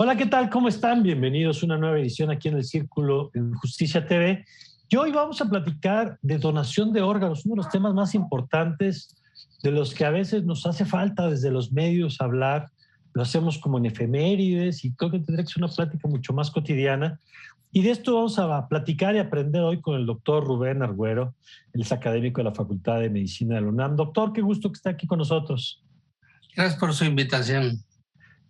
Hola, ¿qué tal? ¿Cómo están? Bienvenidos a una nueva edición aquí en el Círculo en Justicia TV. Y hoy vamos a platicar de donación de órganos, uno de los temas más importantes de los que a veces nos hace falta desde los medios hablar. Lo hacemos como en efemérides y creo que tendría que ser una plática mucho más cotidiana. Y de esto vamos a platicar y aprender hoy con el doctor Rubén Arguero, él es académico de la Facultad de Medicina de la UNAM. Doctor, qué gusto que esté aquí con nosotros. Gracias por su invitación.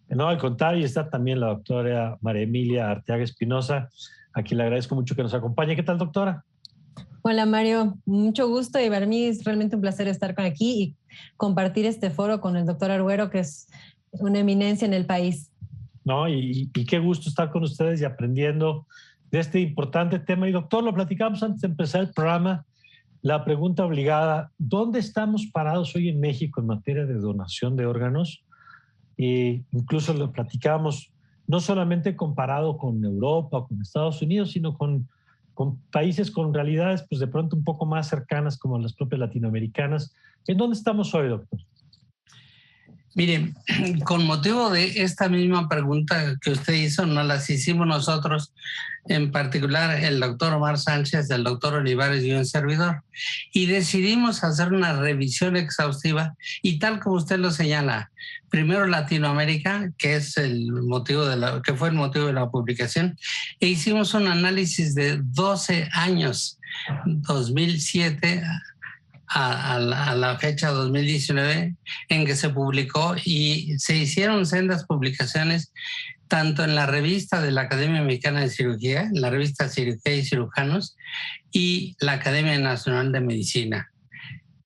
No, al contrario, está también la doctora María Emilia Arteaga Espinosa, a quien le agradezco mucho que nos acompañe. ¿Qué tal, doctora? Hola, Mario. Mucho gusto y para mí es realmente un placer estar aquí y compartir este foro con el doctor Arguero, que es una eminencia en el país. No, y qué gusto estar con ustedes y aprendiendo de este importante tema. Y doctor, lo platicamos antes de empezar el programa, la pregunta obligada, ¿dónde estamos parados hoy en México en materia de donación de órganos? Incluso lo platicábamos no solamente comparado con Europa o con Estados Unidos, sino con países con realidades pues de pronto un poco más cercanas como las propias latinoamericanas. ¿En dónde estamos hoy, doctor? Mire, con motivo de esta misma pregunta que usted hizo, nos las hicimos nosotros, en particular el doctor Omar Sánchez, el doctor Olivares y un servidor, y decidimos hacer una revisión exhaustiva y tal como usted lo señala, primero Latinoamérica, que es que fue el motivo de la publicación, e hicimos un análisis de 12 años, 2007 a la fecha 2019 en que se publicó, y se hicieron sendas publicaciones tanto en la revista de la Academia Mexicana de Cirugía, en la revista Cirugía y Cirujanos, y la Academia Nacional de Medicina.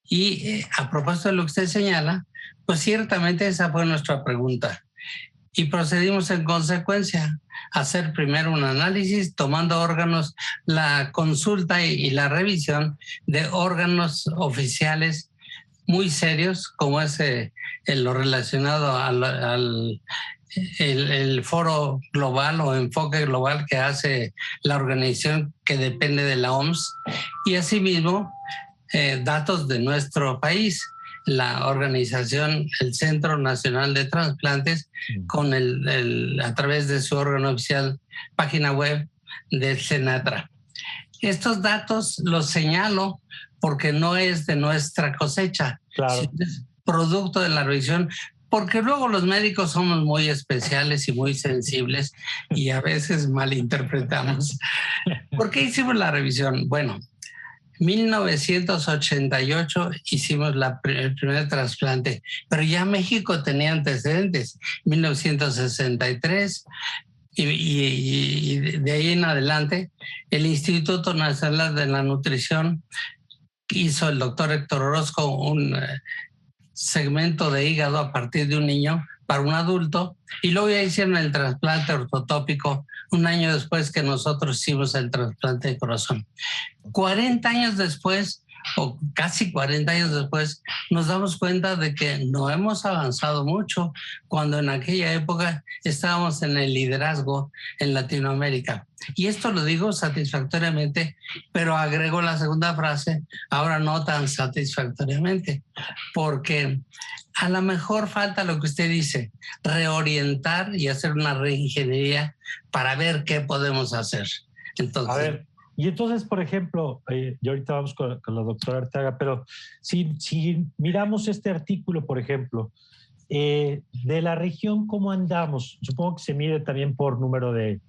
Y a propósito de lo que usted señala, pues ciertamente esa fue nuestra pregunta. Y procedimos en consecuencia a hacer primero un análisis tomando órganos, la consulta y la revisión de órganos oficiales muy serios, como es lo relacionado al el foro global o enfoque global que hace la organización que depende de la OMS, y asimismo datos de nuestro país, la organización, el Centro Nacional de Transplantes, con a través de su órgano oficial, página web del CENATRA. Estos datos los señalo porque no es de nuestra cosecha, claro, es producto de la revisión, porque luego los médicos somos muy especiales y muy sensibles y a veces malinterpretamos. ¿Por qué hicimos la revisión? Bueno, 1988 hicimos el primer trasplante, pero ya México tenía antecedentes, 1963, y de ahí en adelante el Instituto Nacional de la Nutrición hizo el doctor Héctor Orozco un segmento de hígado a partir de un niño para un adulto, y luego ya hicieron el trasplante ortotópico un año después que nosotros hicimos el trasplante de corazón. 40 años después, o casi 40 años después, nos damos cuenta de que no hemos avanzado mucho cuando en aquella época estábamos en el liderazgo en Latinoamérica. Y esto lo digo satisfactoriamente, pero agrego la segunda frase, ahora no tan satisfactoriamente, porque a lo mejor falta lo que usted dice, reorientar y hacer una reingeniería para ver qué podemos hacer. Entonces, a ver, y entonces, por ejemplo, y ahorita vamos con la doctora Arteaga, pero si miramos este artículo, por ejemplo, de la región, ¿cómo andamos? Supongo que se mide también por número de,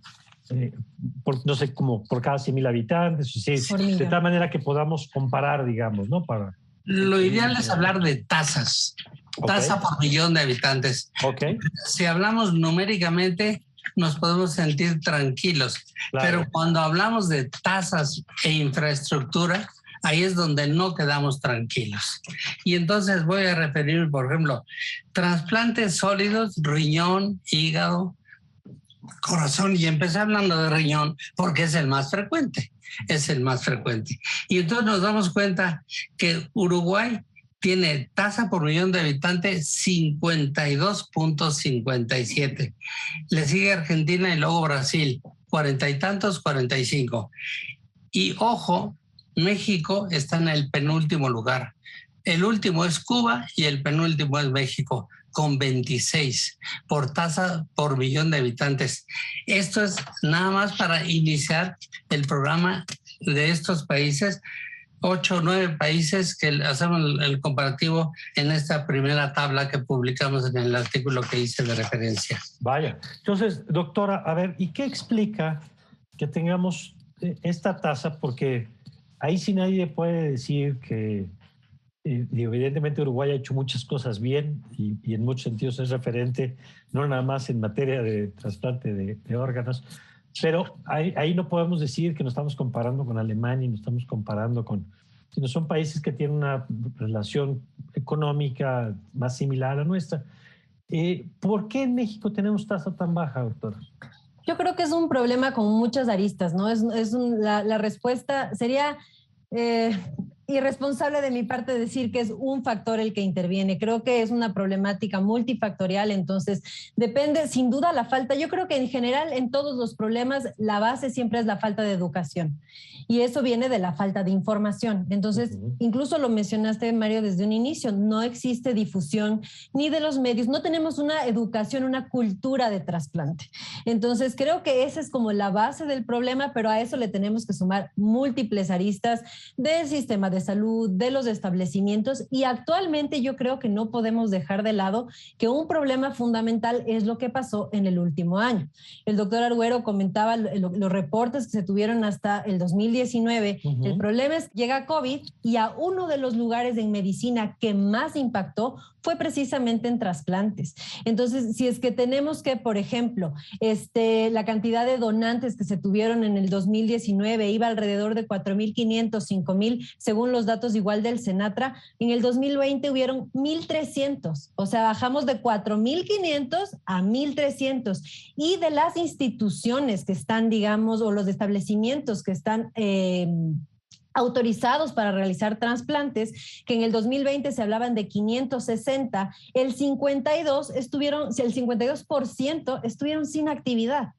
no sé, como por cada 100,000 habitantes, sí, de tal manera que podamos comparar, digamos, ¿no? Lo ideal es hablar de tasas, tasa por millón de habitantes. Okay. Si hablamos numéricamente, nos podemos sentir tranquilos, claro, pero cuando hablamos de tasas e infraestructura, ahí es donde no quedamos tranquilos. Y entonces voy a referirme, por ejemplo, trasplantes sólidos, riñón, hígado, corazón, y empecé hablando de riñón porque es el más frecuente, Y entonces nos damos cuenta que Uruguay tiene tasa por millón de habitantes 52.57. Le sigue Argentina y luego Brasil, 40 y tantos, 45. Y ojo, México está en el penúltimo lugar. El último es Cuba y el penúltimo es México, con 26 por tasa por millón de habitantes. Esto es nada más para iniciar el programa de estos países, 8 o 9 países que hacemos el comparativo en esta primera tabla que publicamos en el artículo que hice de referencia. Vaya. Entonces, doctora, a ver, ¿y qué explica que tengamos esta tasa? Porque ahí sí nadie puede decir que evidentemente Uruguay ha hecho muchas cosas bien y en muchos sentidos es referente, no nada más en materia de trasplante de órganos, pero ahí no podemos decir que nos estamos comparando con Alemania, nos estamos comparando con, sino son países que tienen una relación económica más similar a la nuestra. ¿Por qué en México tenemos tasa tan baja, doctora? Yo creo que es un problema con muchas aristas, ¿no? La respuesta sería irresponsable de mi parte decir que es un factor el que interviene. Creo que es una problemática multifactorial, entonces depende, sin duda, la falta. Yo creo que en general en todos los problemas la base siempre es la falta de educación y eso viene de la falta de información. Entonces, incluso lo mencionaste, Mario, desde un inicio, no existe difusión ni de los medios, no tenemos una educación, una cultura de trasplante. Entonces, creo que esa es como la base del problema, pero a eso le tenemos que sumar múltiples aristas del sistema de salud, de los establecimientos, y actualmente yo creo que no podemos dejar de lado que un problema fundamental es lo que pasó en el último año. El doctor Arguero comentaba los reportes que se tuvieron hasta el 2019. El problema es que llega COVID y a uno de los lugares en medicina que más impactó fue precisamente en trasplantes. Entonces, si es que tenemos que, por ejemplo, la cantidad de donantes que se tuvieron en el 2019 iba alrededor de 4.500, 5.000, según los datos igual del Senatra, en el 2020 hubieron 1.300, o sea, bajamos de 4.500 a 1.300. Y de las instituciones que están, digamos, o los establecimientos que están autorizados para realizar trasplantes, que en el 2020 se hablaban de 560, el 52% estuvieron sin actividad.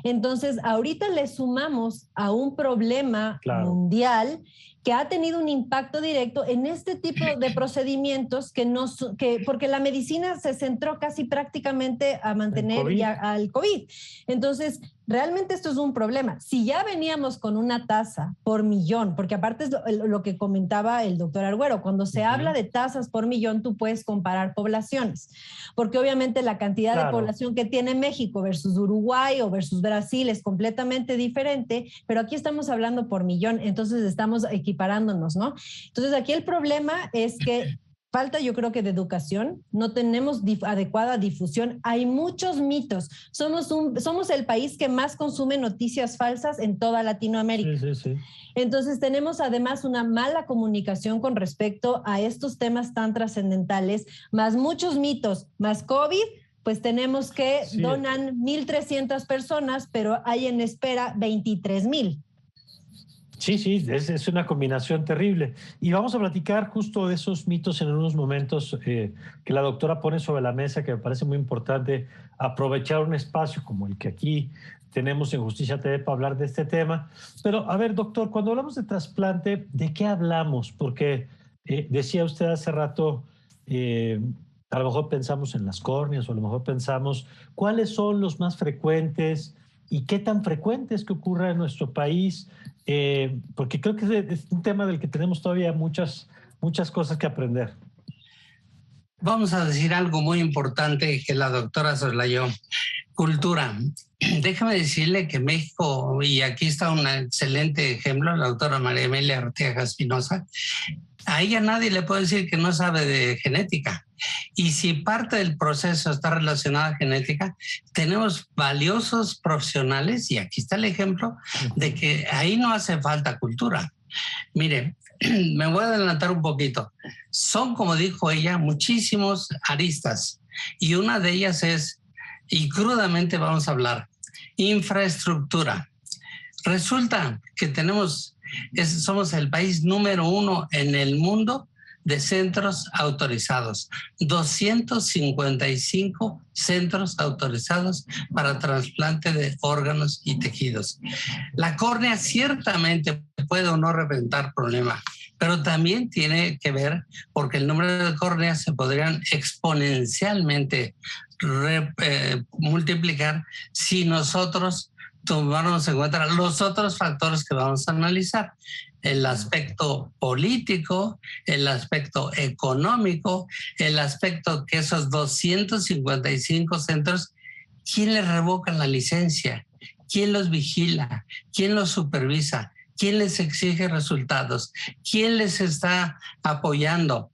Entonces, ahorita le sumamos a un problema mundial que ha tenido un impacto directo en este tipo de procedimientos porque la medicina se centró casi prácticamente a mantener ya al COVID. Entonces, realmente esto es un problema. Si ya veníamos con una tasa por millón, porque aparte es lo que comentaba el doctor Arguero, cuando se habla de tasas por millón, tú puedes comparar poblaciones, porque obviamente la cantidad de población que tiene México versus Uruguay o versus Brasil es completamente diferente, pero aquí estamos hablando por millón, entonces estamos equiparándonos, ¿no? Entonces aquí el problema es que falta, yo creo que de educación, no tenemos adecuada difusión, hay muchos mitos, somos el país que más consume noticias falsas en toda Latinoamérica. Sí. Entonces tenemos además una mala comunicación con respecto a estos temas tan trascendentales, más muchos mitos, más COVID, pues tenemos que donan 1.300 personas, pero hay en espera 23.000. Sí, es una combinación terrible. Y vamos a platicar justo de esos mitos en unos momentos que la doctora pone sobre la mesa, que me parece muy importante aprovechar un espacio como el que aquí tenemos en Justicia TV para hablar de este tema. Pero, a ver, doctor, cuando hablamos de trasplante, ¿de qué hablamos? Porque decía usted hace rato, a lo mejor pensamos en las córneas o a lo mejor pensamos cuáles son los más frecuentes y qué tan frecuente es que ocurra en nuestro país. Porque creo que es un tema del que tenemos todavía muchas cosas que aprender. Vamos a decir algo muy importante que la doctora soslayó. Cultura. Déjame decirle que México, y aquí está un excelente ejemplo, la doctora María Emilia Arteaga Espinosa, a ella nadie le puede decir que no sabe de genética. Y si parte del proceso está relacionado a genética, tenemos valiosos profesionales, y aquí está el ejemplo, de que ahí no hace falta cultura. Mire, me voy a adelantar un poquito. Son, como dijo ella, muchísimos aristas. Y una de ellas es, y crudamente vamos a hablar, infraestructura. Resulta que somos el país número 1 en el mundo de centros autorizados, 255 centros autorizados para trasplante de órganos y tejidos. La córnea ciertamente puede o no representar problema, pero también tiene que ver porque el número de córneas se podrían exponencialmente multiplicar si nosotros tomáramos en cuenta los otros factores que vamos a analizar. El aspecto político, el aspecto económico, el aspecto que esos 255 centros, ¿quién les revoca la licencia? ¿Quién los vigila? ¿Quién los supervisa? ¿Quién les exige resultados? ¿Quién les está apoyando?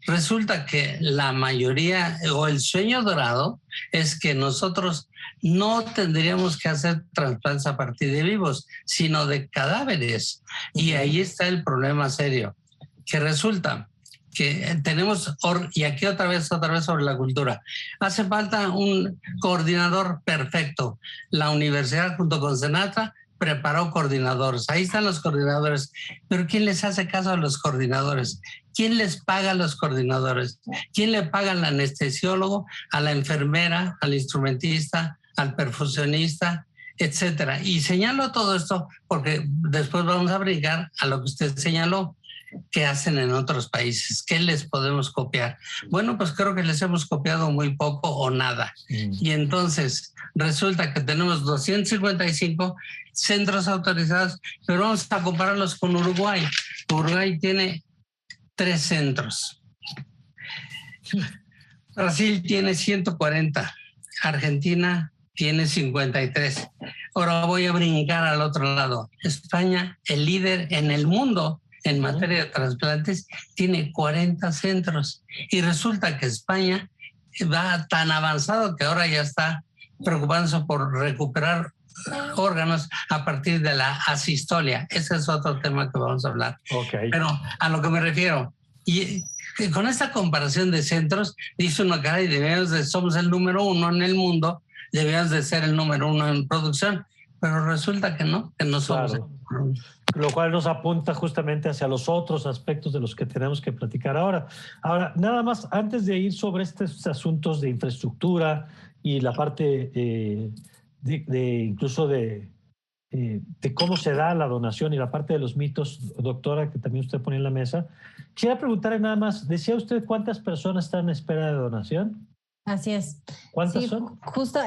Resulta que la mayoría o el sueño dorado es que nosotros no tendríamos que hacer trasplantes a partir de vivos, sino de cadáveres. Y ahí está el problema serio, que resulta que tenemos, y aquí otra vez sobre la cultura, hace falta un coordinador perfecto. La universidad junto con Senatra preparó coordinadores. Ahí están los coordinadores. Pero ¿quién les hace caso a los coordinadores? ¿Quién les paga a los coordinadores? ¿Quién le paga al anestesiólogo, a la enfermera, al instrumentista, al perfusionista, etcétera? Y señalo todo esto porque después vamos a brincar a lo que usted señaló. ¿Qué hacen en otros países? ¿Qué les podemos copiar? Bueno, pues creo que les hemos copiado muy poco o nada. Y entonces resulta que tenemos 255 centros autorizados, pero vamos a compararlos con Uruguay. Uruguay tiene 3 centros. Brasil tiene 140. Argentina tiene 53. Ahora voy a brincar al otro lado. España, el líder en el mundo en materia de trasplantes, tiene 40 centros. Y resulta que España va tan avanzado que ahora ya está preocupándose por recuperar órganos a partir de la asistolia. Ese es otro tema que vamos a hablar. Okay. Pero a lo que me refiero, y con esta comparación de centros, dice uno, caray, somos el número 1 en el mundo, debemos de ser el número 1 en producción, pero resulta que no somos. Claro. Lo cual nos apunta justamente hacia los otros aspectos de los que tenemos que platicar ahora. Ahora, nada más, antes de ir sobre estos asuntos de infraestructura y la parte incluso de cómo se da la donación y la parte de los mitos, doctora, que también usted pone en la mesa, quisiera preguntarle nada más, ¿decía usted cuántas personas están en espera de donación? Así es. ¿Cuántas son? Justo,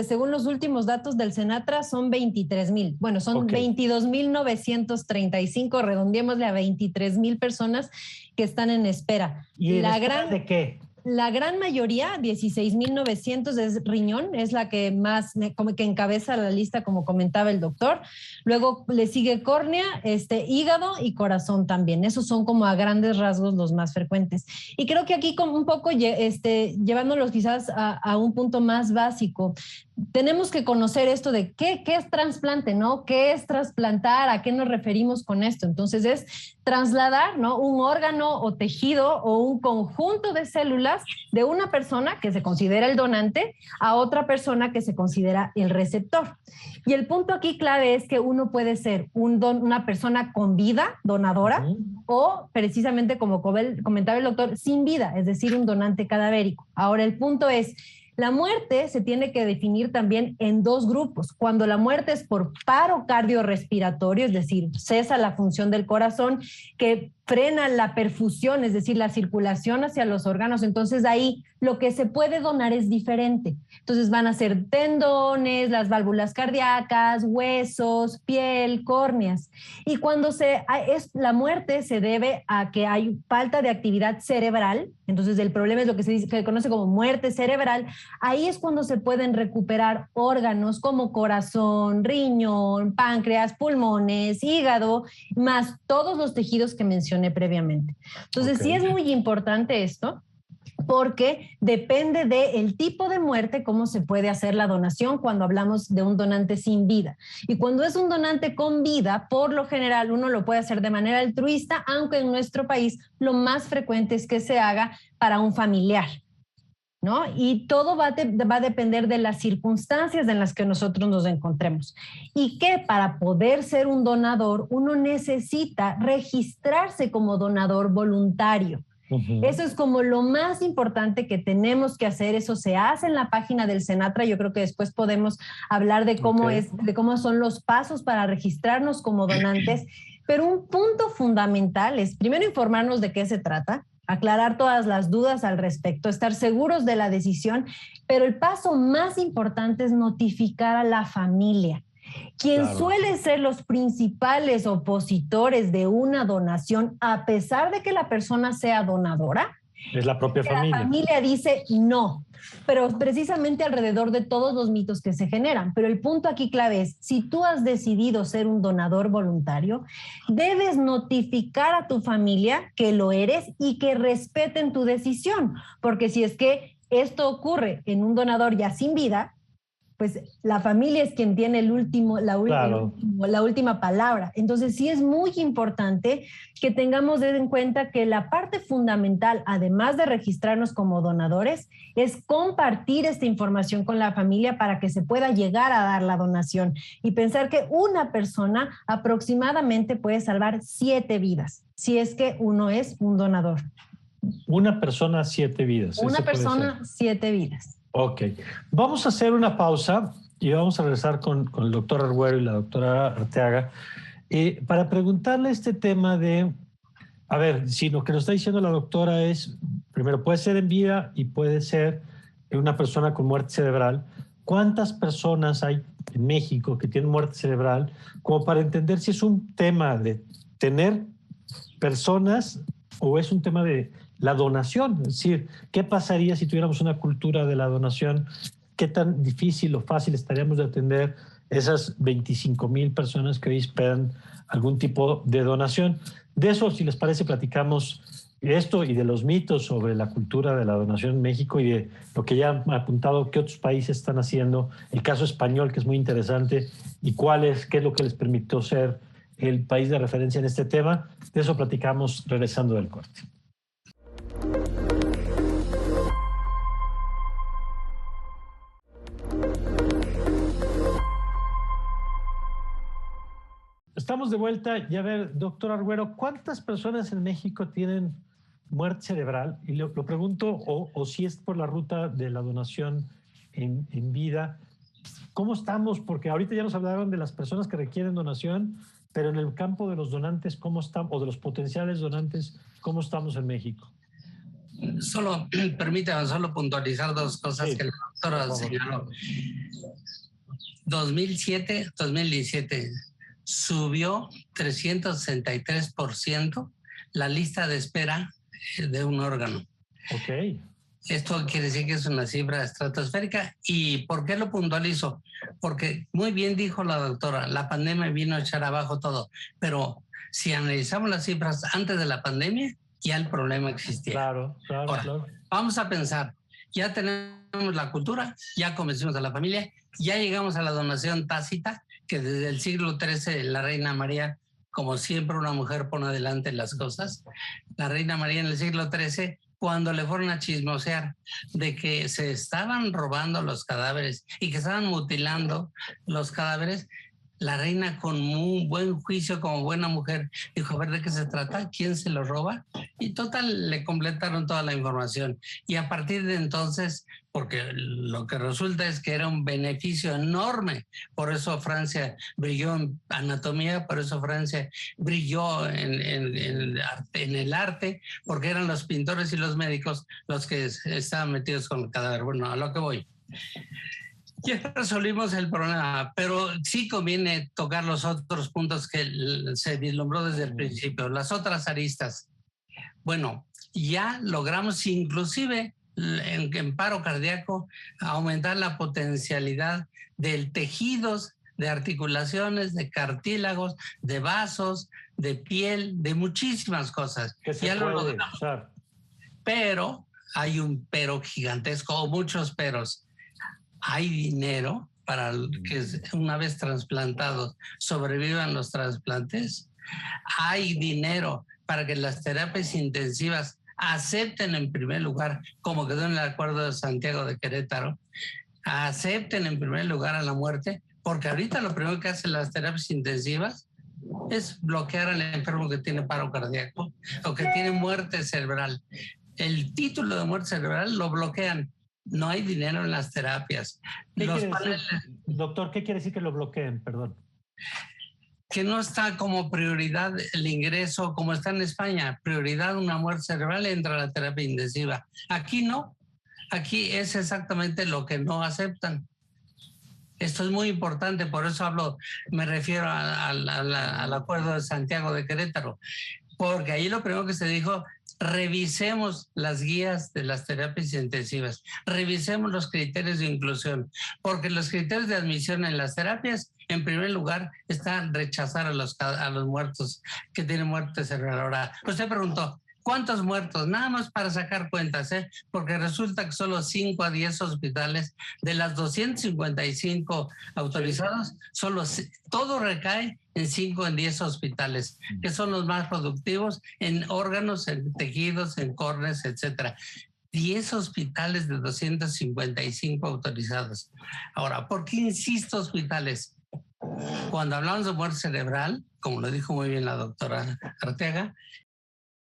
según los últimos datos del Senatra, son 23,000. Bueno, son 22,935, redondeémosle a 23,000 personas que están en espera. ¿Y en espera de qué? La gran mayoría, 16,900, es riñón, es la que más como que encabeza la lista, como comentaba el doctor. Luego le sigue córnea, hígado y corazón también. Esos son como a grandes rasgos los más frecuentes. Y creo que aquí como un poco llevándolos quizás a un punto más básico, tenemos que conocer esto de qué es trasplante, ¿no? ¿Qué es trasplantar? ¿A qué nos referimos con esto? Entonces es trasladar, ¿no?, un órgano o tejido o un conjunto de células de una persona que se considera el donante a otra persona que se considera el receptor. Y el punto aquí clave es que uno puede ser una persona con vida, donadora, o precisamente como comentaba el doctor, sin vida, es decir, un donante cadavérico. Ahora el punto es, la muerte se tiene que definir también en 2 grupos. Cuando la muerte es por paro cardiorrespiratorio, es decir, cesa la función del corazón, que frena la perfusión, es decir, la circulación hacia los órganos, entonces ahí lo que se puede donar es diferente. Entonces van a ser tendones, las válvulas cardíacas, huesos, piel, córneas. Y cuando la muerte se debe a que hay falta de actividad cerebral, entonces el problema es lo que se conoce como muerte cerebral, ahí es cuando se pueden recuperar órganos como corazón, riñón, páncreas, pulmones, hígado, más todos los tejidos que mencioné previamente. Entonces sí es muy importante esto, porque depende del tipo de muerte cómo se puede hacer la donación cuando hablamos de un donante sin vida. Y cuando es un donante con vida, por lo general uno lo puede hacer de manera altruista, aunque en nuestro país lo más frecuente es que se haga para un familiar, ¿no? Y todo va a depender de las circunstancias en las que nosotros nos encontremos. Y que para poder ser un donador, uno necesita registrarse como donador voluntario. Eso es como lo más importante que tenemos que hacer. Eso se hace en la página del Senatra. Yo creo que después podemos hablar de cómo de cómo son los pasos para registrarnos como donantes. Pero un punto fundamental es primero informarnos de qué se trata, aclarar todas las dudas al respecto, estar seguros de la decisión, pero el paso más importante es notificar a la familia. Quien suele ser los principales opositores de una donación, a pesar de que la persona sea donadora, es la propia familia. La familia dice no, pero precisamente alrededor de todos los mitos que se generan. Pero el punto aquí clave es, si tú has decidido ser un donador voluntario, debes notificar a tu familia que lo eres y que respeten tu decisión, porque si es que esto ocurre en un donador ya sin vida, pues la familia es quien tiene la última palabra. Entonces sí es muy importante que tengamos en cuenta que la parte fundamental, además de registrarnos como donadores, es compartir esta información con la familia para que se pueda llegar a dar la donación y pensar que una persona aproximadamente puede salvar 7 vidas, si es que uno es un donador. Una persona, 7 vidas. Una persona, 7 vidas. Ok, vamos a hacer una pausa y vamos a regresar con el doctor Arguero y la doctora Arteaga para preguntarle este tema de, a ver, si lo que nos está diciendo la doctora es, primero, puede ser en vida y puede ser una persona con muerte cerebral. ¿Cuántas personas hay en México que tienen muerte cerebral? Como para entender si es un tema de tener personas o es un tema de la donación, es decir, ¿qué pasaría si tuviéramos una cultura de la donación? ¿Qué tan difícil o fácil estaríamos de atender esas 25,000 personas que hoy esperan algún tipo de donación? De eso, si les parece, platicamos esto y de los mitos sobre la cultura de la donación en México y de lo que ya han apuntado que otros países están haciendo, el caso español, que es muy interesante, y qué es lo que les permitió ser el país de referencia en este tema. De eso platicamos regresando del corte. Estamos de vuelta y a ver, doctor Arguero, ¿cuántas personas en México tienen muerte cerebral? Y lo pregunto, o si es por la ruta de la donación en vida. ¿Cómo estamos? Porque ahorita ya nos hablaron de las personas que requieren donación, pero en el campo de los donantes, ¿cómo estamos? O de los potenciales donantes, ¿cómo estamos en México? Permítame puntualizar 2 cosas que la doctora señaló. 2007 subió 363% la lista de espera de un órgano. Ok. Esto quiere decir que es una cifra estratosférica. ¿Y por qué lo puntualizo? Porque muy bien dijo la doctora, la pandemia vino a echar abajo todo, pero si analizamos las cifras antes de la pandemia, ya el problema existía. Claro. Ahora, vamos a pensar, ya tenemos la cultura, ya convencimos a la familia, ya llegamos a la donación tácita, que desde el siglo XIII la reina María, como siempre una mujer pone adelante las cosas, la reina María en el siglo XIII, cuando le fueron a chismosear de que se estaban robando los cadáveres y que estaban mutilando los cadáveres, la reina con un buen juicio como buena mujer dijo, a ver, ¿de qué se trata? ¿Quién se lo roba? Y total, le completaron toda la información. Y a partir de entonces, porque lo que resulta es que era un beneficio enorme, por eso Francia brilló en anatomía, por eso Francia brilló en el arte, porque eran los pintores y los médicos los que estaban metidos con el cadáver. Bueno, a lo que voy. Ya resolvimos el problema, pero sí conviene tocar los otros puntos que se vislumbró desde el principio, las otras aristas. Bueno, ya logramos inclusive en paro cardíaco aumentar la potencialidad de tejidos, de articulaciones, de cartílagos, de vasos, de piel, de muchísimas cosas. Que se ya puede lo logramos. usar. Pero hay un pero gigantesco, o muchos peros. Hay dinero para que una vez trasplantados sobrevivan los trasplantes. Hay dinero para que las terapias intensivas acepten en primer lugar, como quedó en el Acuerdo de Santiago de Querétaro, acepten en primer lugar a la muerte, porque ahorita lo primero que hacen las terapias intensivas es bloquear al enfermo que tiene paro cardíaco o que tiene muerte cerebral. El título de muerte cerebral lo bloquean. No hay dinero en las terapias. Doctor, ¿qué quiere decir que lo bloqueen? Perdón. Que no está como prioridad el ingreso, como está en España, prioridad una muerte cerebral, entra a la terapia intensiva. Aquí no, aquí es exactamente lo que no aceptan. Esto es muy importante, por eso me refiero al acuerdo de Santiago de Querétaro, porque ahí lo primero que se dijo, revisemos las guías de las terapias intensivas, revisemos los criterios de inclusión, porque los criterios de admisión en las terapias, en primer lugar, están rechazar a los muertos que tienen muerte cerebral. Ahora, usted preguntó, ¿cuántos muertos? Nada más para sacar cuentas, porque resulta que solo 5 a 10 hospitales de las 255 autorizados, todo recae en 5 en 10 hospitales, que son los más productivos en órganos, en tejidos, en córneas, etcétera. 10 hospitales de 255 autorizados. Ahora, ¿por qué insisto hospitales? Cuando hablamos de muerte cerebral, como lo dijo muy bien la doctora Arteaga,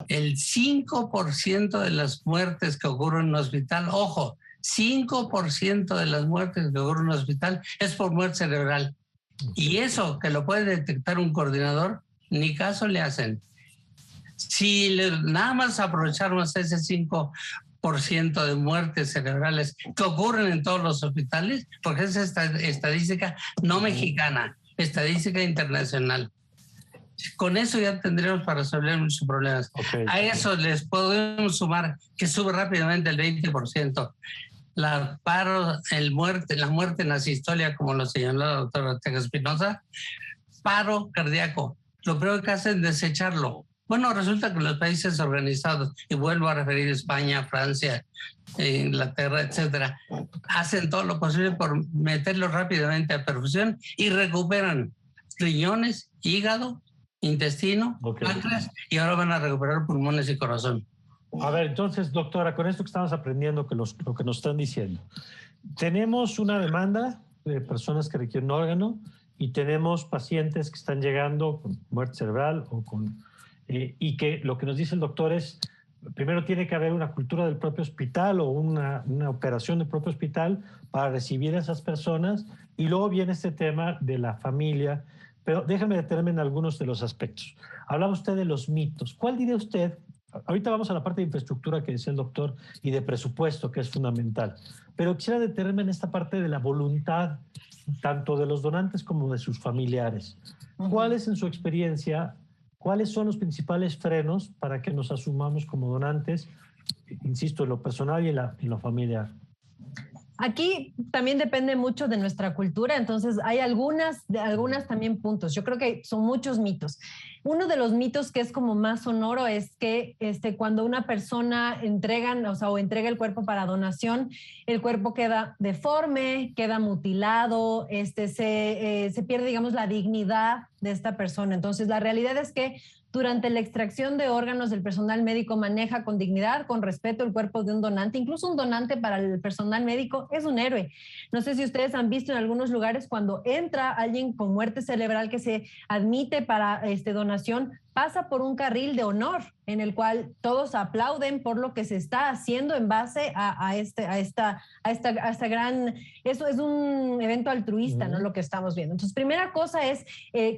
el 5% de las muertes que ocurren en un hospital, ojo, 5% de las muertes que ocurren en un hospital es por muerte cerebral. Y eso que lo puede detectar un coordinador, ni caso le hacen. Si nada más aprovecháramos ese 5% de muertes cerebrales que ocurren en todos los hospitales, porque es estadística no mexicana, estadística internacional. Con eso ya tendríamos para resolver muchos problemas. Okay. A eso les podemos sumar que sube rápidamente el 20%. La muerte en la sistolia, como lo señaló la doctora Ortega Espinosa, paro cardíaco. Lo primero que hacen es desecharlo. Bueno, resulta que los países organizados, y vuelvo a referir España, Francia, Inglaterra, etcétera, hacen todo lo posible por meterlo rápidamente a perfusión y recuperan riñones, hígado, intestino, páncreas, y ahora van a recuperar pulmones y corazón. A ver, entonces, doctora, con esto que estamos aprendiendo, lo que nos están diciendo, tenemos una demanda de personas que requieren un órgano y tenemos pacientes que están llegando con muerte cerebral o y que lo que nos dice el doctor es, primero tiene que haber una cultura del propio hospital o una operación del propio hospital para recibir a esas personas, y luego viene este tema de la familia. Pero déjame detenerme en algunos de los aspectos. Hablaba usted de los mitos. ¿Cuál diría usted? Ahorita vamos a la parte de infraestructura que decía el doctor y de presupuesto, que es fundamental. Pero quisiera detenerme en esta parte de la voluntad, tanto de los donantes como de sus familiares. ¿Cuáles, en su experiencia, cuáles son los principales frenos para que nos asumamos como donantes, insisto, en lo personal y en lo familiar? Aquí también depende mucho de nuestra cultura, entonces hay algunas también puntos. Yo creo que son muchos mitos. Uno de los mitos que es como más sonoro es que cuando una persona entrega el cuerpo para donación, el cuerpo queda deforme, queda mutilado, se pierde, digamos, la dignidad de esta persona. Entonces, la realidad es que durante la extracción de órganos, el personal médico maneja con dignidad, con respeto el cuerpo de un donante. Incluso un donante para el personal médico es un héroe. No sé si ustedes han visto en algunos lugares cuando entra alguien con muerte cerebral que se admite para donación, pasa por un carril de honor en el cual todos aplauden por lo que se está haciendo en base a esta gran... Eso es un evento altruista, ¿no? Lo que estamos viendo. Entonces, primera cosa es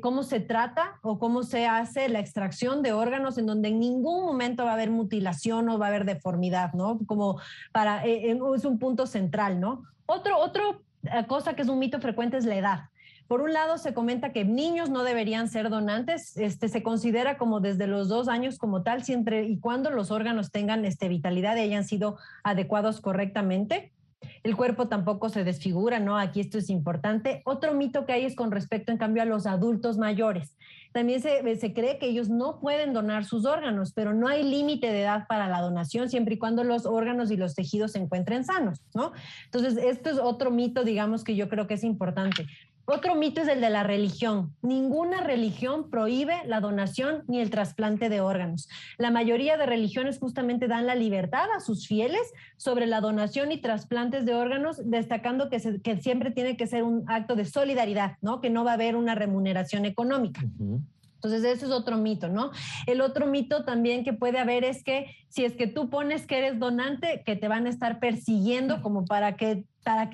cómo se trata o cómo se hace la extracción de órganos en donde en ningún momento va a haber mutilación o va a haber deformidad, ¿no? Como es un punto central, ¿no? Otro cosa que es un mito frecuente es la edad. Por un lado, se comenta que niños no deberían ser donantes. Se considera como desde los 2 años como tal, siempre y cuando los órganos tengan vitalidad y hayan sido adecuados correctamente. El cuerpo tampoco se desfigura, ¿no? Aquí esto es importante. Otro mito que hay es con respecto, en cambio, a los adultos mayores. También se cree que ellos no pueden donar sus órganos, pero no hay límite de edad para la donación, siempre y cuando los órganos y los tejidos se encuentren sanos, ¿no? Entonces, esto es otro mito, digamos, que yo creo que es importante. Otro mito es el de la religión. Ninguna religión prohíbe la donación ni el trasplante de órganos. La mayoría de religiones justamente dan la libertad a sus fieles sobre la donación y trasplantes de órganos, destacando que siempre tiene que ser un acto de solidaridad, ¿no? Que no va a haber una remuneración económica. Entonces, ese es otro mito, ¿no? El otro mito también que puede haber es que si es que tú pones que eres donante, que te van a estar persiguiendo como para que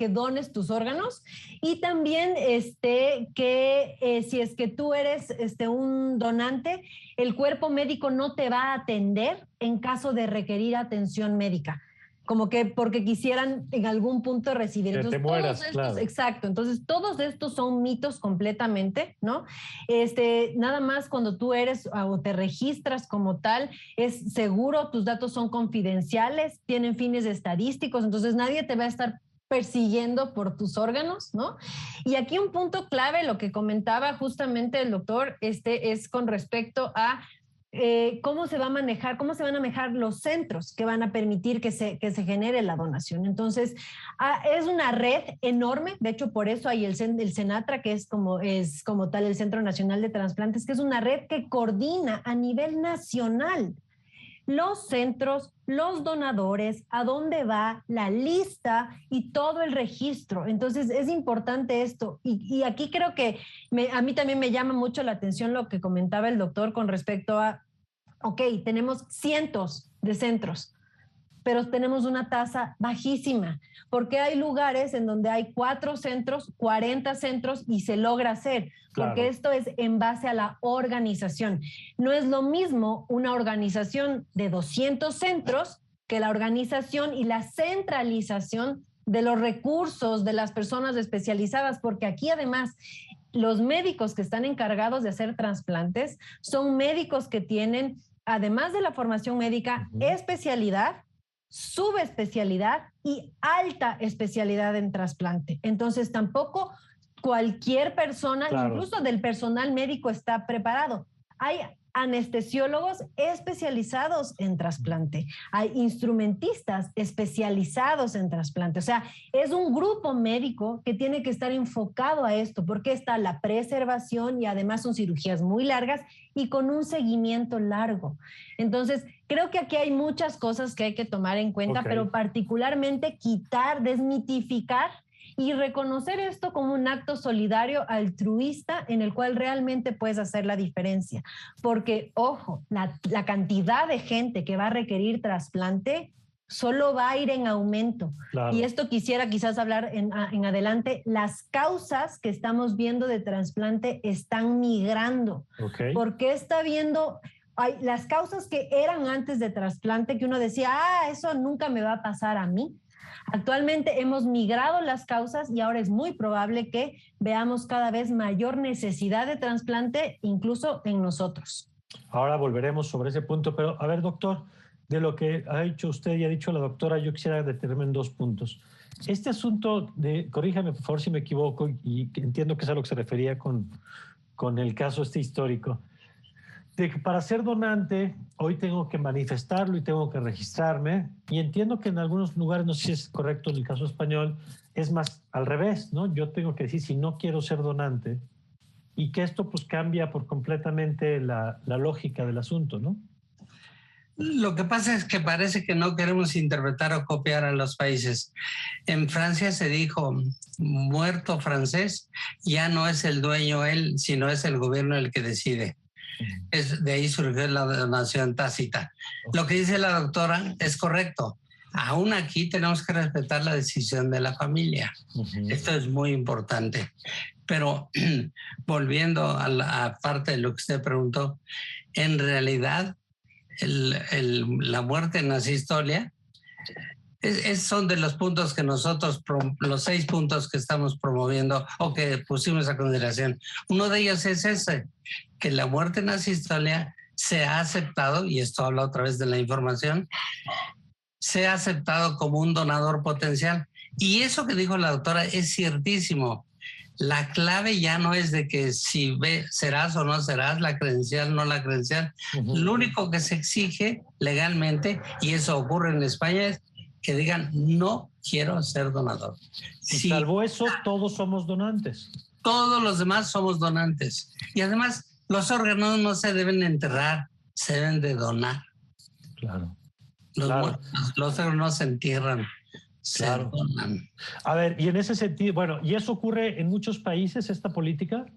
dones tus órganos. Y también que si es que tú eres un donante, el cuerpo médico no te va a atender en caso de requerir atención médica, como que porque quisieran en algún punto recibir. Que te mueras, claro. Exacto, entonces todos estos son mitos completamente, ¿no? Nada más cuando tú eres o te registras como tal, es seguro, tus datos son confidenciales, tienen fines estadísticos, entonces nadie te va a estar persiguiendo por tus órganos, ¿no? Y aquí un punto clave, lo que comentaba justamente el doctor, es con respecto a cómo se van a manejar los centros que van a permitir que se genere la donación. Entonces, es una red enorme, de hecho por eso hay el CENATRA, que es como tal el Centro Nacional de Trasplantes, que es una red que coordina a nivel nacional los centros, los donadores, a dónde va, la lista y todo el registro. Entonces es importante esto. Y aquí creo que a mí también me llama mucho la atención lo que comentaba el doctor con respecto a, ok, tenemos cientos de centros, pero tenemos una tasa bajísima, porque hay lugares en donde hay 4 centros, 40 centros y se logra hacer, porque claro, esto es en base a la organización. No es lo mismo una organización de 200 centros que la organización y la centralización de los recursos de las personas especializadas, porque aquí además los médicos que están encargados de hacer trasplantes son médicos que tienen, además de la formación médica, especialidad, subespecialidad y alta especialidad en trasplante. Entonces tampoco cualquier persona, claro, incluso del personal médico, está preparado. Hay anestesiólogos especializados en trasplante, hay instrumentistas especializados en trasplante. O sea, es un grupo médico que tiene que estar enfocado a esto, porque está la preservación y además son cirugías muy largas y con un seguimiento largo. Entonces, creo que aquí hay muchas cosas que hay que tomar en cuenta, pero particularmente desmitificar y reconocer esto como un acto solidario, altruista, en el cual realmente puedes hacer la diferencia. Porque, ojo, la cantidad de gente que va a requerir trasplante solo va a ir en aumento. Claro. Y esto quisiera quizás hablar en adelante. Las causas que estamos viendo de trasplante están migrando. Okay. ¿Por qué está habiendo las causas que eran antes de trasplante, que uno decía, eso nunca me va a pasar a mí? Actualmente hemos migrado las causas y ahora es muy probable que veamos cada vez mayor necesidad de trasplante, incluso en nosotros. Ahora volveremos sobre ese punto, pero a ver, doctor, de lo que ha dicho usted y ha dicho la doctora, yo quisiera detenerme en 2 puntos. Este asunto corríjame por favor si me equivoco, y entiendo que es a lo que se refería con el caso histórico, de que para ser donante hoy tengo que manifestarlo y tengo que registrarme, y entiendo que en algunos lugares, no sé si es correcto en el caso español, es más al revés, ¿no? Yo tengo que decir si no quiero ser donante, y que esto pues cambia por completamente la lógica del asunto, ¿no? Lo que pasa es que parece que no queremos interpretar o copiar a los países. En Francia se dijo, muerto francés, ya no es el dueño él, sino es el gobierno el que decide. De ahí surgió la donación tácita. Lo que dice la doctora es correcto. Aún aquí tenemos que respetar la decisión de la familia. Esto es muy importante. Pero volviendo a la parte de lo que usted preguntó, en realidad la muerte en asistolia son de los puntos que nosotros, los 6 puntos que estamos promoviendo o que pusimos a consideración. Uno de ellos es ese, que la muerte en asistolia se ha aceptado, y esto habla otra vez de la información, se ha aceptado como un donador potencial. Y eso que dijo la doctora es ciertísimo. La clave ya no es de que si serás o no serás, la credencial, no la credencial. Lo único que se exige legalmente, y eso ocurre en España, es que digan, no quiero ser donador. Y salvo eso, todos somos donantes. Todos los demás somos donantes. Y además, los órganos no se deben enterrar, se deben de donar. Claro. Los órganos se entierran. Claro. A ver, y en ese sentido, bueno, ¿y eso ocurre en muchos países, esta política?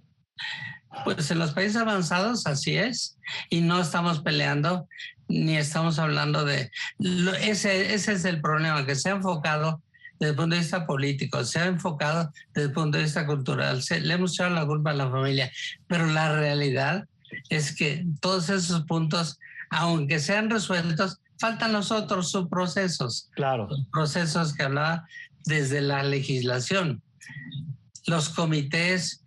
Pues en los países avanzados así es, y no estamos peleando ni estamos hablando de... Ese es el problema, que se ha enfocado desde el punto de vista político, se ha enfocado desde el punto de vista cultural, le hemos echado la culpa a la familia, pero la realidad es que todos esos puntos, aunque sean resueltos, faltan los otros subprocesos. Claro. Los procesos que hablaba desde la legislación, los comités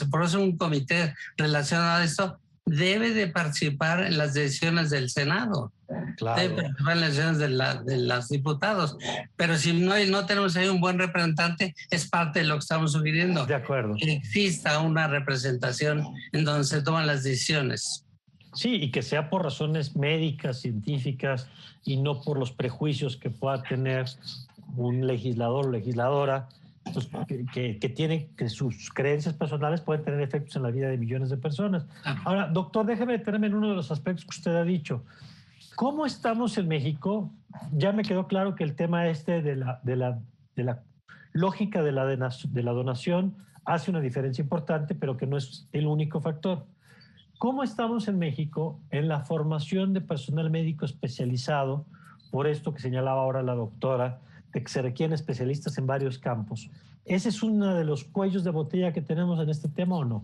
por eso un comité relacionado a esto debe de participar en las decisiones del Senado, claro, debe participar en las decisiones de los diputados, pero si no tenemos ahí un buen representante, es parte de lo que estamos sugiriendo. De acuerdo. Que exista una representación en donde se toman las decisiones. Sí, y que sea por razones médicas, científicas, y no por los prejuicios que pueda tener un legislador o legisladora, pues, que sus creencias personales pueden tener efectos en la vida de millones de personas. Ahora, doctor, déjeme detenerme en uno de los aspectos que usted ha dicho. ¿Cómo estamos en México? Ya me quedó claro que el tema de la lógica de la donación hace una diferencia importante, pero que no es el único factor. ¿Cómo estamos en México en la formación de personal médico especializado, por esto que señalaba ahora la doctora, de que se requieren especialistas en varios campos? ¿Ese es uno de los cuellos de botella que tenemos en este tema o no?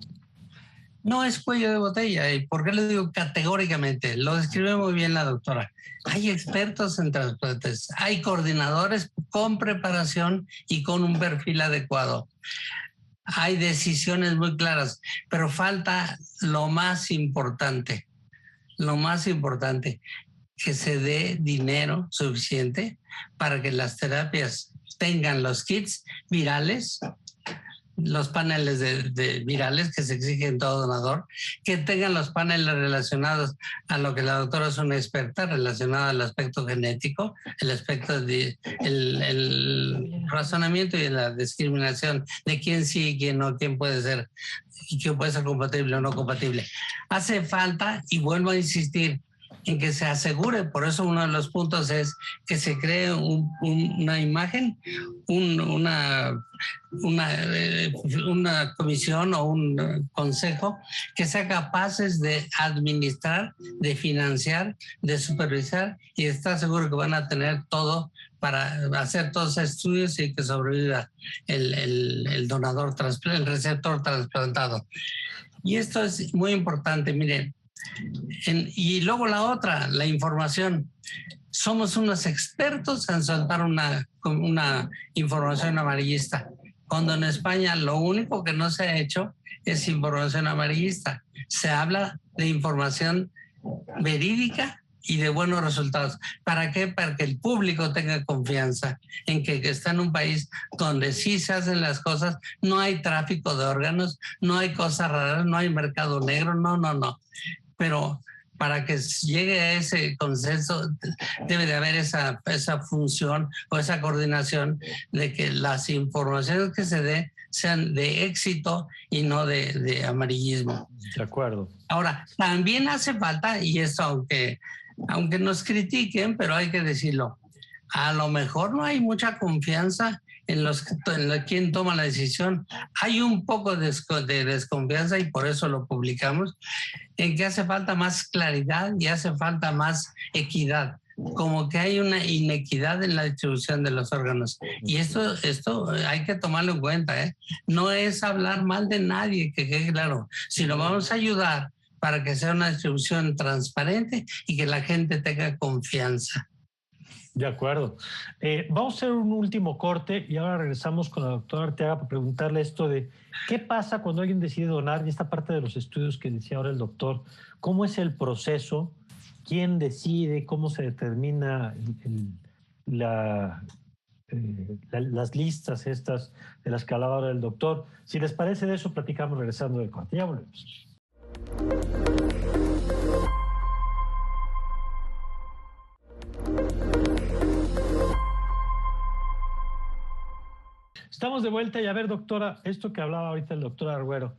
No es cuello de botella. ¿Y por qué lo digo categóricamente? Lo describe muy bien la doctora. Hay expertos en trasplantes, hay coordinadores con preparación y con un perfil adecuado. Hay decisiones muy claras, pero falta lo más importante, que se dé dinero suficiente para que las terapias tengan los kits virales, los paneles de virales que se exigen todo donador, que tengan los paneles relacionados a lo que la doctora es una experta, relacionado al aspecto genético, el aspecto de el razonamiento y la discriminación de quién sí y quién no, quién puede ser y quién puede ser compatible o no compatible. Hace falta, y vuelvo a insistir, en que se asegure, por eso uno de los puntos es que se cree una imagen, una comisión o un consejo que sea capaces de administrar, de financiar, de supervisar y estar seguro que van a tener todo para hacer todos esos estudios y que sobreviva el donador, el receptor trasplantado. Y esto es muy importante, miren. Y luego la información. Somos unos expertos en soltar una información amarillista, cuando en España lo único que no se ha hecho es información amarillista. Se habla de información verídica y de buenos resultados. ¿Para qué? Para que el público tenga confianza en que está en un país donde sí se hacen las cosas, no hay tráfico de órganos, no hay cosas raras, no hay mercado negro, no. Pero para que llegue a ese consenso debe de haber esa función o esa coordinación de que las informaciones que se dé sean de éxito y no de amarillismo. De acuerdo. Ahora, también hace falta, y esto aunque nos critiquen, pero hay que decirlo, a lo mejor no hay mucha confianza en quien toma la decisión. Hay un poco de desconfianza y por eso lo publicamos, en que hace falta más claridad y hace falta más equidad, como que hay una inequidad en la distribución de los órganos. Y esto hay que tomarlo en cuenta, ¿eh? No es hablar mal de nadie, que quede claro, sino vamos a ayudar para que sea una distribución transparente y que la gente tenga confianza. De acuerdo. Vamos a hacer un último corte y ahora regresamos con la doctora Arteaga para preguntarle esto de qué pasa cuando alguien decide donar, y esta parte de los estudios que decía ahora el doctor, cómo es el proceso, quién decide, cómo se determina las listas estas de las que hablaba ahora el doctor. Si les parece, de eso platicamos regresando del corte. Ya volvemos. Estamos de vuelta y a ver, doctora, esto que hablaba ahorita el doctor Arguero,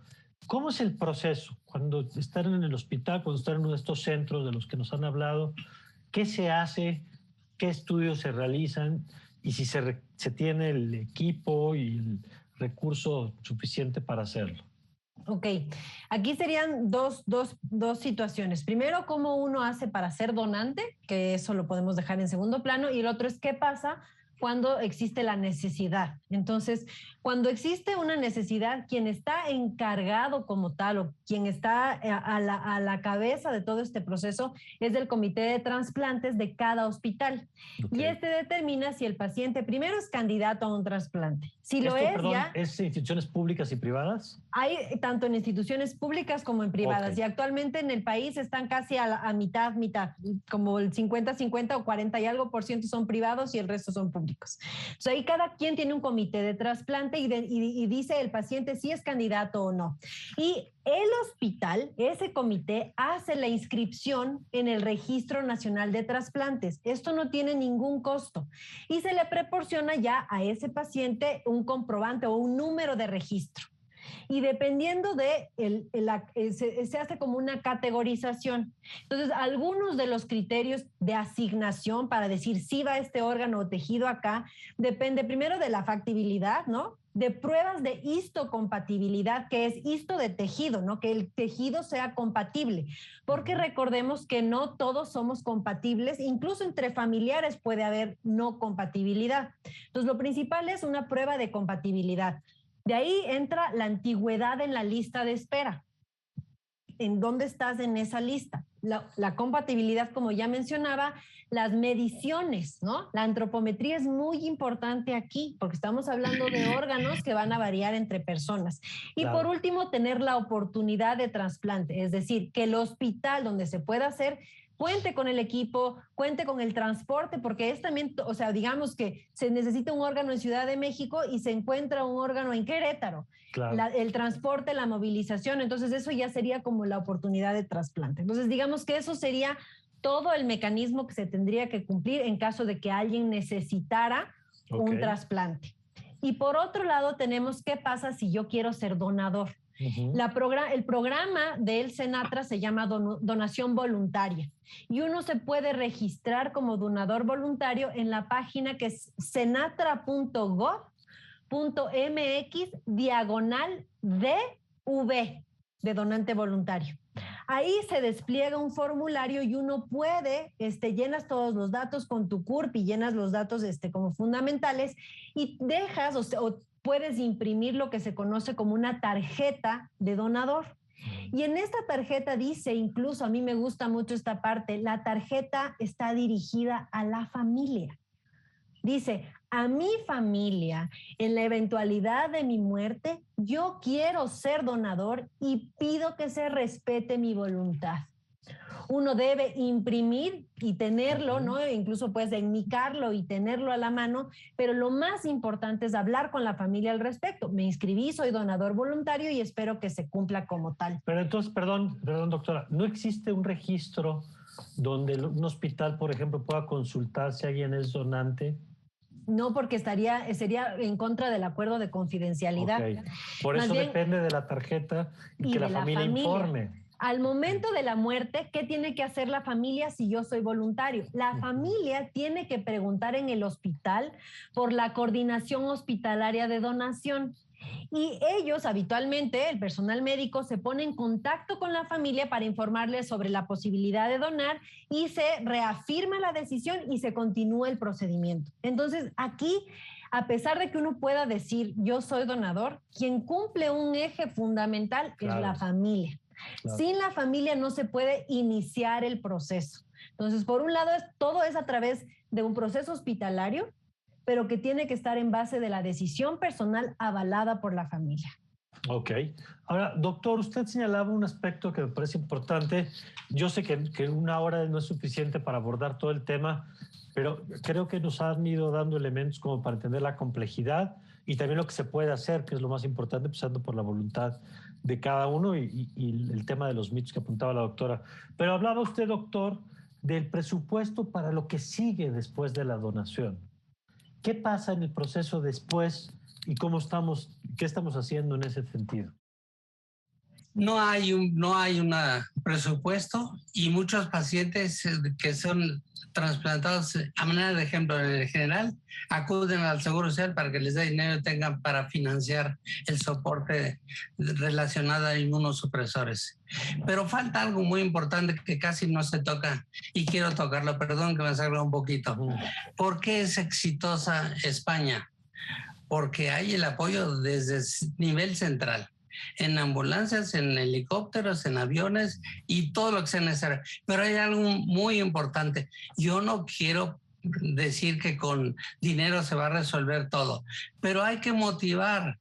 ¿cómo es el proceso cuando están en el hospital, cuando están en uno de estos centros de los que nos han hablado? ¿Qué se hace? ¿Qué estudios se realizan? Y si se tiene el equipo y el recurso suficiente para hacerlo? Ok, aquí serían dos situaciones. Primero, cómo uno hace para ser donante, que eso lo podemos dejar en segundo plano, y el otro es qué pasa cuando existe la necesidad. Entonces, cuando existe una necesidad, quien está encargado como tal o quien está a la cabeza de todo este proceso es el comité de trasplantes de cada hospital. Okay. Y este determina si el paciente primero es candidato a un trasplante. Si lo es, perdón, ya... ¿es instituciones públicas y privadas? Hay tanto en instituciones públicas como en privadas. Okay. Y actualmente en el país están casi a mitad, como el 50-50 o 40 y algo por ciento son privados y el resto son públicos. O sea, ahí cada quien tiene un comité de trasplante y dice el paciente si es candidato o no. Y el hospital, ese comité, hace la inscripción en el Registro Nacional de Trasplantes. Esto no tiene ningún costo. Y se le proporciona ya a ese paciente un comprobante o un número de registro. Y dependiendo de se hace como una categorización. Entonces, algunos de los criterios de asignación para decir si va este órgano o tejido acá, depende primero de la factibilidad, ¿no? De pruebas de histocompatibilidad, que es histo de tejido, ¿no? Que el tejido sea compatible, porque recordemos que no todos somos compatibles, incluso entre familiares puede haber no compatibilidad. Entonces, lo principal es una prueba de compatibilidad. De ahí entra la antigüedad en la lista de espera. ¿En dónde estás en esa lista? La compatibilidad, como ya mencionaba, las mediciones, ¿no? La antropometría es muy importante aquí porque estamos hablando de órganos que van a variar entre personas. Y claro, por último, tener la oportunidad de trasplante, es decir, que el hospital donde se pueda hacer cuente con el equipo, cuente con el transporte, porque es también, o sea, digamos que se necesita un órgano en Ciudad de México y se encuentra un órgano en Querétaro. Claro. El transporte, la movilización, entonces eso ya sería como la oportunidad de trasplante. Entonces, digamos que eso sería todo el mecanismo que se tendría que cumplir en caso de que alguien necesitara un trasplante. Y por otro lado, tenemos qué pasa si yo quiero ser donador. Uh-huh. El programa del Senatra se llama donación voluntaria y uno se puede registrar como donador voluntario en la página que es senatra.gov.mx/DV de donante voluntario. Ahí se despliega un formulario y uno puede, llenas todos los datos con tu CURP y llenas los datos como fundamentales y dejas o puedes imprimir lo que se conoce como una tarjeta de donador. Y en esta tarjeta dice, incluso a mí me gusta mucho esta parte, la tarjeta está dirigida a la familia. Dice, a mi familia, en la eventualidad de mi muerte, yo quiero ser donador y pido que se respete mi voluntad. Uno debe imprimir y tenerlo, ¿no? Incluso puedes enmicarlo y tenerlo a la mano, pero lo más importante es hablar con la familia al respecto. Me inscribí, soy donador voluntario y espero que se cumpla como tal. Pero entonces, perdón, doctora, ¿no existe un registro donde un hospital, por ejemplo, pueda consultar si alguien es donante? No, porque sería en contra del acuerdo de confidencialidad. Okay. Por eso depende de la tarjeta y que la familia informe. Al momento de la muerte, ¿qué tiene que hacer la familia si yo soy voluntario? La familia tiene que preguntar en el hospital por la coordinación hospitalaria de donación. Y ellos habitualmente, el personal médico, se pone en contacto con la familia para informarles sobre la posibilidad de donar y se reafirma la decisión y se continúa el procedimiento. Entonces, aquí, a pesar de que uno pueda decir yo soy donador, quien cumple un eje fundamental es la familia. Claro. Sin la familia no se puede iniciar el proceso. Entonces, por un lado, todo es a través de un proceso hospitalario, pero que tiene que estar en base de la decisión personal avalada por la familia. Ok. Ahora, doctor, usted señalaba un aspecto que me parece importante. Yo sé que una hora no es suficiente para abordar todo el tema, pero creo que nos han ido dando elementos como para entender la complejidad y también lo que se puede hacer, que es lo más importante, empezando por la voluntad de cada uno y el tema de los mitos que apuntaba la doctora. Pero hablaba usted, doctor, del presupuesto para lo que sigue después de la donación. ¿Qué pasa en el proceso después y qué estamos haciendo en ese sentido? No hay un presupuesto y muchos pacientes que son trasplantados, a manera de ejemplo, en el general, acuden al Seguro Social para que les dé dinero y tengan para financiar el soporte relacionado a inmunosupresores. Pero falta algo muy importante que casi no se toca y quiero tocarlo, perdón que me salga un poquito. ¿Por qué es exitosa España? Porque hay el apoyo desde nivel central, en ambulancias, en helicópteros, en aviones y todo lo que sea necesario. Pero hay algo muy importante. Yo no quiero decir que con dinero se va a resolver todo, pero hay que motivar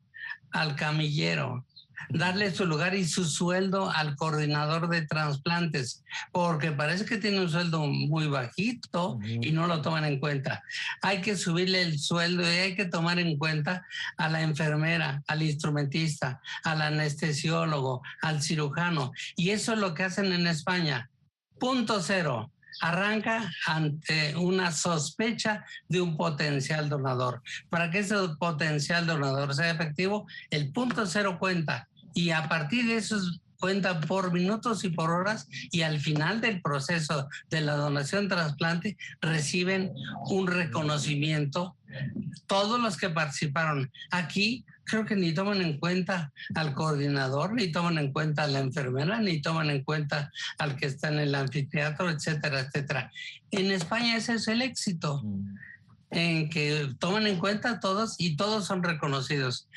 al camillero, darle su lugar y su sueldo al coordinador de trasplantes, porque parece que tiene un sueldo muy bajito y no lo toman en cuenta. Hay que subirle el sueldo y hay que tomar en cuenta a la enfermera, al instrumentista, al anestesiólogo, al cirujano. Y eso es lo que hacen en España. Punto cero. Arranca ante una sospecha de un potencial donador. Para que ese potencial donador sea efectivo, el punto cero cuenta. Y a partir de eso cuenta por minutos y por horas, y al final del proceso de la donación trasplante reciben un reconocimiento todos los que participaron. Aquí creo que ni toman en cuenta al coordinador, ni toman en cuenta a la enfermera, ni toman en cuenta al que está en el anfiteatro, etcétera, etcétera. En España ese es el éxito, en que toman en cuenta a todos y todos son reconocidos.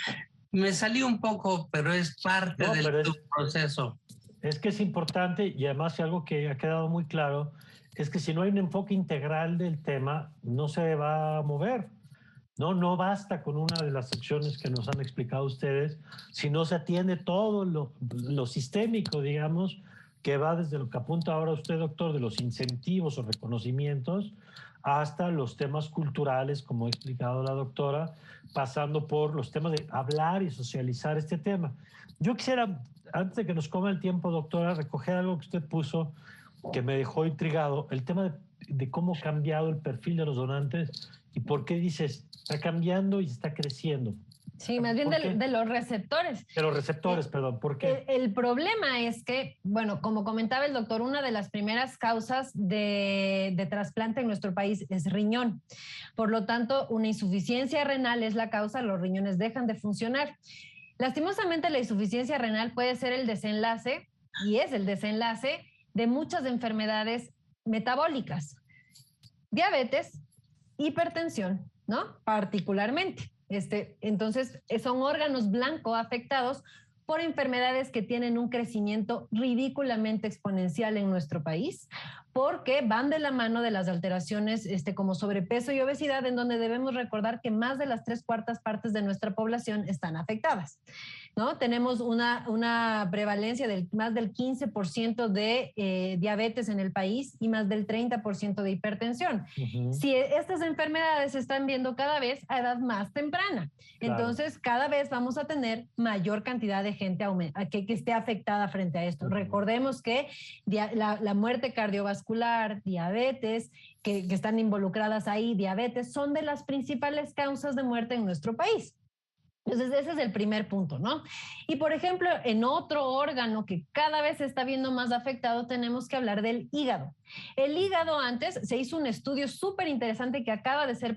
Me salí un poco, pero es parte del proceso. Es que es importante, y además algo que ha quedado muy claro es que si no hay un enfoque integral del tema, no se va a mover. No basta con una de las acciones que nos han explicado ustedes, si no se atiende todo lo sistémico, digamos, que va desde lo que apunta ahora usted, doctor, de los incentivos o reconocimientos, hasta los temas culturales, como ha explicado la doctora, pasando por los temas de hablar y socializar este tema. Yo quisiera, antes de que nos coma el tiempo, doctora, recoger algo que usted puso que me dejó intrigado, el tema de cómo ha cambiado el perfil de los donantes y por qué dices, está cambiando y está creciendo. Sí, más bien de los receptores. De los receptores, perdón. ¿Por qué? El problema es que, bueno, como comentaba el doctor, una de las primeras causas de trasplante en nuestro país es riñón. Por lo tanto, una insuficiencia renal es la causa, los riñones dejan de funcionar. Lastimosamente, la insuficiencia renal puede ser el desenlace, y es el desenlace, de muchas enfermedades metabólicas. Diabetes, hipertensión, ¿no? Particularmente. Entonces, son órganos blancos afectados por enfermedades que tienen un crecimiento ridículamente exponencial en nuestro país, porque van de la mano de las alteraciones como sobrepeso y obesidad, en donde debemos recordar que más de las 3/4 partes de nuestra población están afectadas, ¿no? Tenemos una prevalencia del más del 15% de diabetes en el país y más del 30% de hipertensión. Si estas enfermedades se están viendo cada vez a edad más temprana, entonces cada vez vamos a tener mayor cantidad de gente que esté afectada frente a esto. Recordemos que la muerte cardiovascular, diabetes, que están involucradas ahí, diabetes, son de las principales causas de muerte en nuestro país. Entonces, ese es el primer punto, ¿no? Y, por ejemplo, en otro órgano que cada vez se está viendo más afectado, tenemos que hablar del hígado. El hígado, antes se hizo un estudio súper interesante que acaba de ser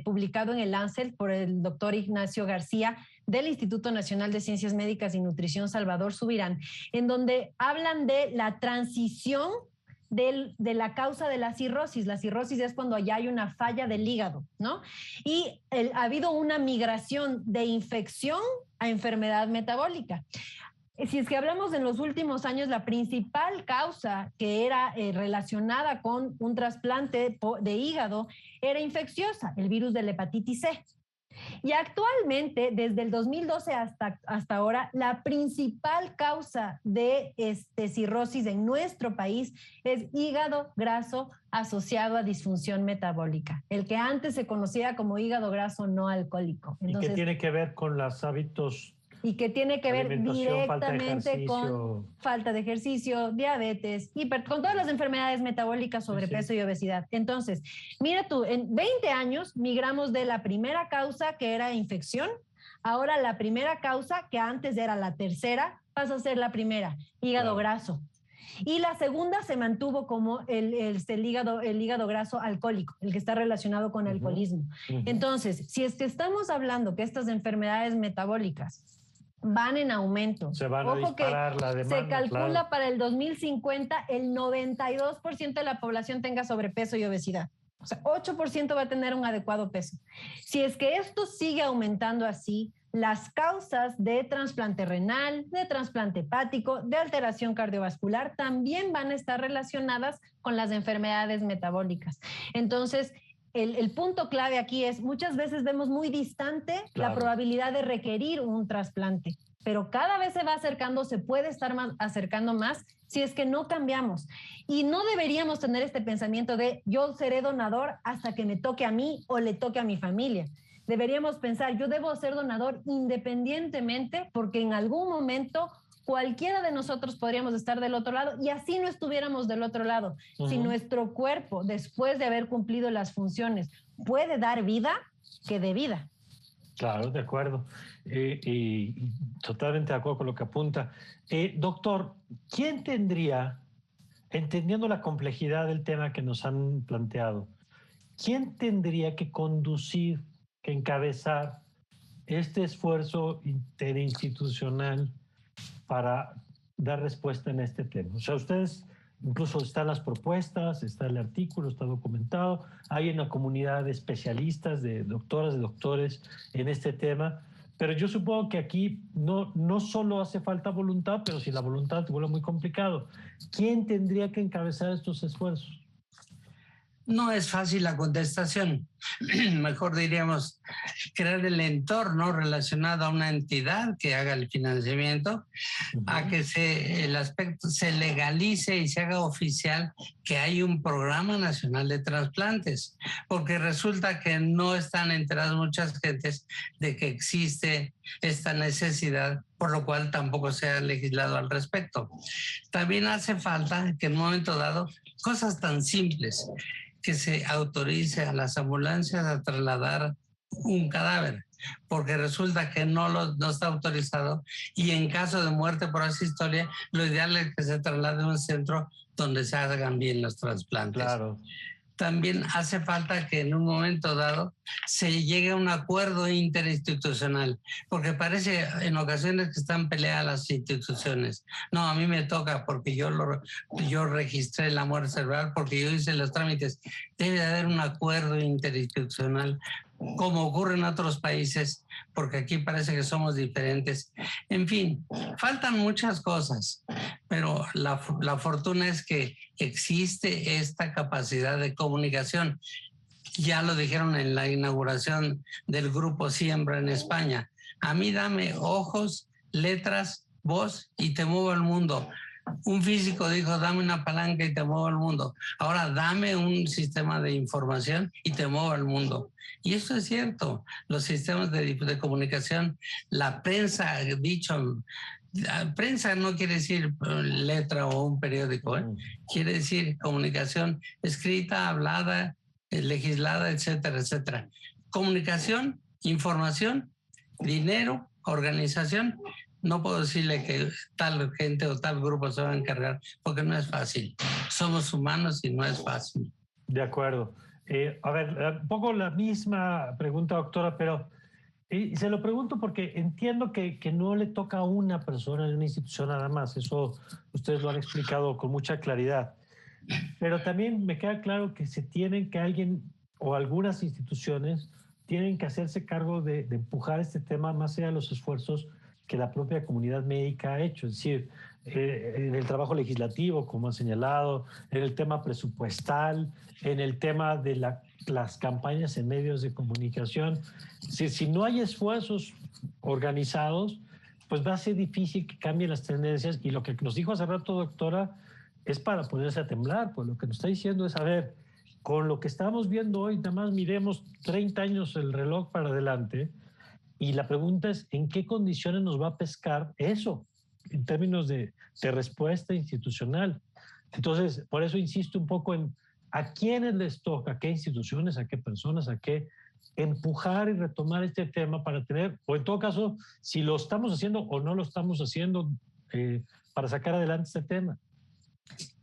publicado en el Lancet por el doctor Ignacio García del Instituto Nacional de Ciencias Médicas y Nutrición Salvador Subirán, en donde hablan de la transición de la causa de la cirrosis. La cirrosis es cuando ya hay una falla del hígado, ¿no? Y ha habido una migración de infección a enfermedad metabólica. Si es que hablamos en los últimos años, la principal causa que era relacionada con un trasplante de hígado era infecciosa, el virus de la hepatitis C. Y actualmente, desde el 2012 hasta ahora, la principal causa de cirrosis en nuestro país es hígado graso asociado a disfunción metabólica, el que antes se conocía como hígado graso no alcohólico. Entonces, ¿y qué tiene que ver con los hábitos? Y que tiene que ver directamente con falta de ejercicio, diabetes, con todas las enfermedades metabólicas, sobrepeso y obesidad. Entonces, mira tú, en 20 años migramos de la primera causa, que era infección, Ahora la primera causa, que antes era la tercera, pasa a ser la primera, hígado graso. Y la segunda se mantuvo como el hígado graso alcohólico, el que está relacionado con alcoholismo. Entonces, si es que estamos hablando que estas enfermedades metabólicas van en aumento. Se van a disparar la demanda. Se calcula para el 2050 el 92% de la población tenga sobrepeso y obesidad. O sea, 8% va a tener un adecuado peso. Si es que esto sigue aumentando así, las causas de trasplante renal, de trasplante hepático, de alteración cardiovascular también van a estar relacionadas con las enfermedades metabólicas. Entonces, el punto clave aquí es, muchas veces vemos muy distante la probabilidad de requerir un trasplante, pero cada vez se va acercando, se puede estar acercando más si es que no cambiamos. Y no deberíamos tener este pensamiento de yo seré donador hasta que me toque a mí o le toque a mi familia. Deberíamos pensar, yo debo ser donador independientemente porque en algún momento cualquiera de nosotros podríamos estar del otro lado y así no estuviéramos del otro lado. Si nuestro cuerpo, después de haber cumplido las funciones, puede dar vida, que dé vida. Claro, de acuerdo. Y totalmente de acuerdo con lo que apunta. Doctor, ¿quién tendría, entendiendo la complejidad del tema que nos han planteado, quién tendría que conducir, que encabezar este esfuerzo interinstitucional para dar respuesta en este tema? O sea, ustedes, incluso están las propuestas, está el artículo, está documentado, hay una comunidad de especialistas, de doctoras, de doctores en este tema, pero yo supongo que aquí no solo hace falta voluntad, pero si la voluntad se vuelve muy complicado. ¿Quién tendría que encabezar estos esfuerzos? No es fácil la contestación. Mejor diríamos crear el entorno relacionado a una entidad que haga el financiamiento, a que el aspecto se legalice y se haga oficial que hay un programa nacional de trasplantes, porque resulta que no están enteradas muchas gentes de que existe esta necesidad, por lo cual tampoco se ha legislado al respecto. También hace falta que en un momento dado cosas tan simples, que se autorice a las ambulancias a trasladar un cadáver, porque resulta que no está autorizado y en caso de muerte por esa historia, lo ideal es que se traslade a un centro donde se hagan bien los trasplantes. Claro. También hace falta que en un momento dado se llegue a un acuerdo interinstitucional, porque parece en ocasiones que están peleadas las instituciones. No, a mí me toca porque yo registré la muerte cerebral, porque yo hice los trámites. Debe haber un acuerdo interinstitucional, como ocurre en otros países, porque aquí parece que somos diferentes. En fin, faltan muchas cosas, pero la fortuna es que existe esta capacidad de comunicación. Ya lo dijeron en la inauguración del Grupo Siembra en España. A mí dame ojos, letras, voz y te muevo el mundo. Un físico dijo, dame una palanca y te muevo el mundo. Ahora dame un sistema de información y te muevo el mundo. Y eso es cierto. Los sistemas de comunicación, la prensa, la prensa no quiere decir letra o un periódico, quiere decir comunicación escrita, hablada, legislada, etcétera, etcétera. Comunicación, información, dinero, organización. No puedo decirle que tal gente o tal grupo se va a encargar, porque no es fácil. Somos humanos y no es fácil. De acuerdo. A ver, un poco la misma pregunta, doctora, pero se lo pregunto porque entiendo que no le toca a una persona en una institución nada más. Eso ustedes lo han explicado con mucha claridad. Pero también me queda claro que alguien o algunas instituciones tienen que hacerse cargo de empujar este tema más allá de los esfuerzos que la propia comunidad médica ha hecho. Es decir, en el trabajo legislativo, como han señalado, en el tema presupuestal, en el tema de las campañas en medios de comunicación. Si no hay esfuerzos organizados, pues va a ser difícil que cambien las tendencias. Y lo que nos dijo hace rato, doctora, es para ponerse a temblar. Pues lo que nos está diciendo es, a ver, con lo que estamos viendo hoy, nada más miremos 30 años el reloj para adelante. Y la pregunta es, ¿en qué condiciones nos va a pescar eso en términos de respuesta institucional? Entonces, por eso insisto un poco en a quiénes les toca, a qué instituciones, a qué personas, a qué empujar y retomar este tema para tener, o en todo caso, si lo estamos haciendo o no lo estamos haciendo, para sacar adelante este tema.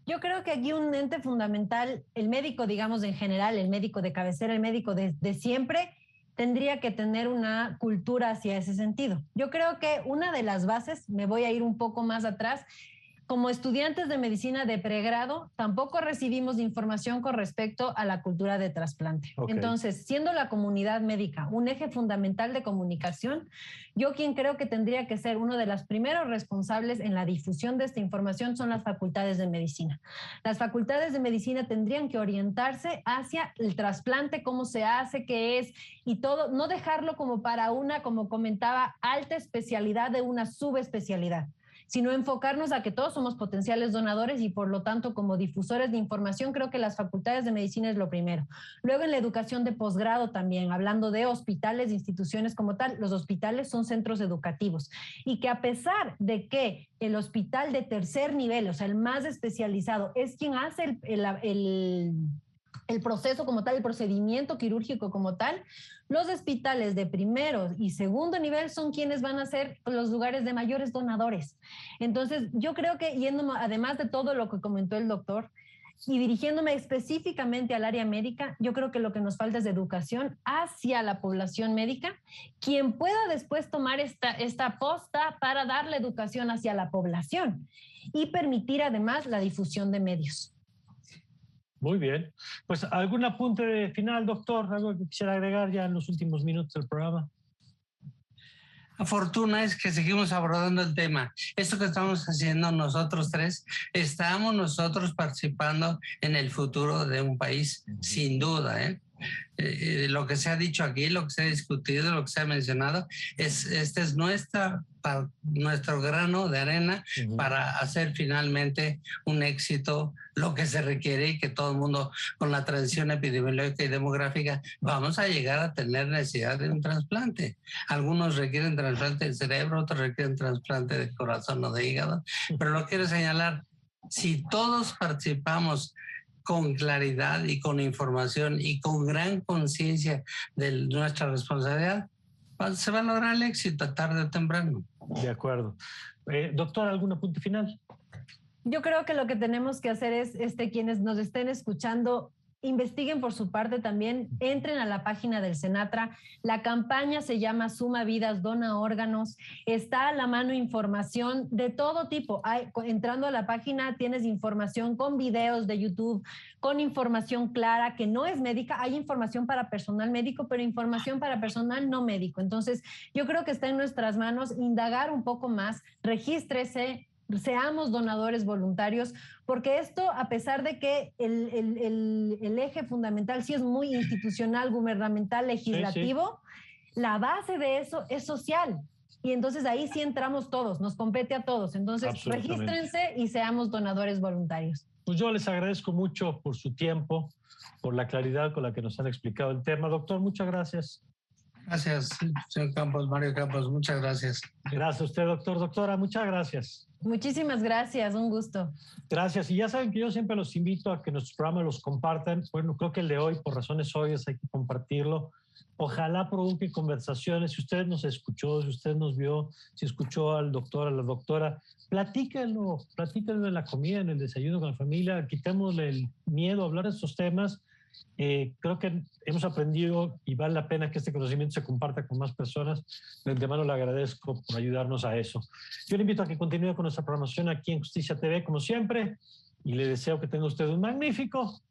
Yo creo que aquí un ente fundamental, el médico, digamos en general, el médico de cabecera, el médico de siempre, tendría que tener una cultura hacia ese sentido. Yo creo que una de las bases, me voy a ir un poco más atrás, como estudiantes de medicina de pregrado, tampoco recibimos información con respecto a la cultura de trasplante. Okay. Entonces, siendo la comunidad médica un eje fundamental de comunicación, yo quien creo que tendría que ser uno de los primeros responsables en la difusión de esta información son las facultades de medicina. Las facultades de medicina tendrían que orientarse hacia el trasplante, cómo se hace, qué es, y todo, no dejarlo como para una, como comentaba, alta especialidad de una subespecialidad, sino enfocarnos a que todos somos potenciales donadores y por lo tanto como difusores de información creo que las facultades de medicina es lo primero. Luego en la educación de posgrado también, hablando de hospitales, de instituciones como tal, los hospitales son centros educativos y que a pesar de que el hospital de tercer nivel, o sea el más especializado, es quien hace el proceso como tal, el procedimiento quirúrgico como tal, los hospitales de primero y segundo nivel son quienes van a ser los lugares de mayores donadores. Entonces, yo creo que yendo, además de todo lo que comentó el doctor, y dirigiéndome específicamente al área médica, yo creo que lo que nos falta es educación hacia la población médica, quien pueda después tomar esta posta para dar la educación hacia la población y permitir además la difusión de medios. Muy bien. Pues algún apunte final, doctor, algo que quisiera agregar ya en los últimos minutos del programa. La fortuna es que seguimos abordando el tema. Esto que estamos haciendo nosotros tres, estamos nosotros participando en el futuro de un país, sin duda, lo que se ha dicho aquí, lo que se ha discutido, lo que se ha mencionado, este es nuestro grano de arena para hacer finalmente un éxito, lo que se requiere y que todo el mundo con la transición epidemiológica y demográfica vamos a llegar a tener necesidad de un trasplante. Algunos requieren trasplante de cerebro, otros requieren trasplante de corazón o de hígado, pero lo quiero señalar, si todos participamos con claridad y con información y con gran conciencia de nuestra responsabilidad, se va a lograr el éxito tarde o temprano. De acuerdo. Doctor, ¿algún apunte final? Yo creo que lo que tenemos que hacer es, quienes nos estén escuchando, investiguen por su parte también, entren a la página del Senatra. La campaña se llama Suma Vidas, Dona Órganos. Está a la mano información de todo tipo. Entrando a la página tienes información con videos de YouTube, con información clara que no es médica. Hay información para personal médico, pero información para personal no médico. Entonces, yo creo que está en nuestras manos indagar un poco más, regístrese, seamos donadores voluntarios, porque esto, a pesar de que el eje fundamental sí es muy institucional, gubernamental, legislativo, sí. La base de eso es social. Y entonces ahí sí entramos todos, nos compete a todos. Entonces, regístrense y seamos donadores voluntarios. Pues yo les agradezco mucho por su tiempo, por la claridad con la que nos han explicado el tema. Doctor, muchas gracias. Gracias, señor Campos, Mario Campos, muchas gracias. Gracias a usted, doctor. Doctora, muchas gracias. Muchísimas gracias, un gusto. Gracias. Y ya saben que yo siempre los invito a que nuestros programas los compartan. Bueno, creo que el de hoy, por razones obvias, hay que compartirlo. Ojalá provoque conversaciones. Si usted nos escuchó, si usted nos vio, si escuchó al doctor, a la doctora, platíquenlo en la comida, en el desayuno con la familia. Quitémosle el miedo a hablar de estos temas. Creo que hemos aprendido y vale la pena que este conocimiento se comparta con más personas. De antemano le agradezco por ayudarnos a eso. Yo le invito a que continúe con nuestra programación aquí en Justicia TV, como siempre, y le deseo que tenga usted un magnífico